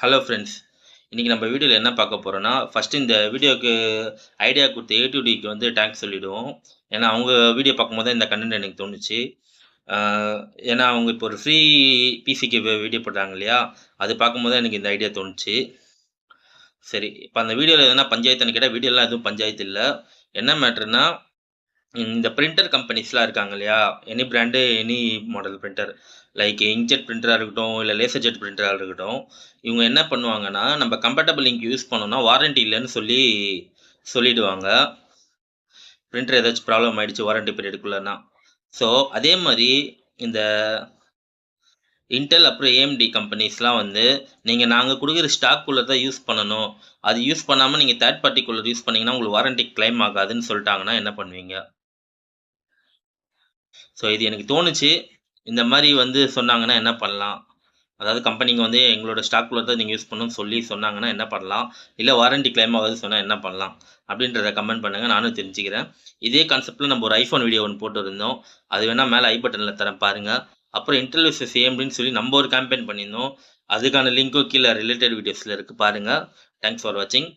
Hello friends. இன்றைக்கி நம்ம வீடியோவில் என்ன பார்க்க போகிறோன்னா, ஃபஸ்ட்டு இந்த வீடியோவுக்கு ஐடியா கொடுத்த A2Dக்கு வந்து தேங்க்ஸ் சொல்லிவிடுவோம். ஏன்னா, அவங்க வீடியோ பார்க்கும்போது தான் இந்த கன்டென்ட் எனக்கு தோணுச்சு. ஆ, ஏன்னா, அவங்க இப்போ ஒரு ஃப்ரீ பிசிக்கு வீடியோ போட்டாங்க இல்லையா? அது பார்க்கும்போது தான் எனக்கு இந்த ஐடியா தோணுச்சு. சரி, இப்போ அந்த வீடியோவில் எதனா பஞ்சாயத்துன்னு கேட்டால், வீடியோலாம் எதுவும் பஞ்சாயத்து இல்ல. என்ன மேட்டர்னா, இந்த பிரிண்டர் கம்பெனிஸ்லாம் இருக்காங்க இல்லையா? Any brand, any model printer. Like inkjet பிரிண்டரா இருக்கட்டும், இல்ல லேசர் ஜெட் பிரிண்டரா இருக்கட்டும். இவங்க என்ன பண்ணுவாங்கன்னா, நம்ம கம்பேட்டபிள் இங்க் யூஸ் பண்ணோம்னா, வாரண்டி இல்லன்னு சொல்லிடுவாங்க. பிரிண்டர் ஏதாச்சும் ப்ராப்ளம் ஆயிடுச்சு வாரண்டி பீரியடுக்குள்ளனா. ஸோ, அதே மாரி இந்த இன்டெல் அப்புறம் AMD கம்பெனிஸ்லாம் வந்து, நாங்க குடுக்குற ஸ்டாக் கூலர் தான் யூஸ் பண்ணணும். அது யூஸ் பண்ணாம நீங்க தேர்ட் பார்ட்டி கூலர் யூஸ் பண்ணீங்கன்னா, உங்களுக்கு வாரண்டி கிளைம் ஆகாதுன்னு சொல்ட்டாங்கன்னா என்ன பண்ணுவீங்க? ஸோ, இது எனக்கு தோணுச்சு. இந்த மாரி வந்து சொன்னாங்கன்னா என்ன பண்ணலாம்? அதாவது கம்பெனிங்க வந்து எங்களோட ஸ்டாக் கூலர் தான் நீங்க யூஸ் பண்ணணும்னு சொன்னாங்கன்னா என்ன பண்ணலாம்? இல்ல வாரண்டி கிளைம் ஆகாதுன்னு சொன்னா என்ன பண்ணலாம்? அப்படின்றத கமெண்ட் பண்ணுங்க. நானும் தெரிஞ்சுக்கிறேன். இதே கான்செப்ட்ல நம்ம ஒரு iPhone வீடியோ ஒண்ணு போட்டிருந்தோம். அது வேணா மேல ஐ பட்டன்ல தரேன் பாருங்க. அப்புறம் இன்டெல் விசஸ் AMDன்னு சொல்லி நம்ம ஒரு கேம்பெயின் பண்ணியிருந்தோம். அதுக்கான லிங்க்கும் கீழ ரிலேட்டட் வீடியோஸ்ல இருக்கு பாருங்க. தேங்க்ஸ் ஃபார் வாட்சிங்.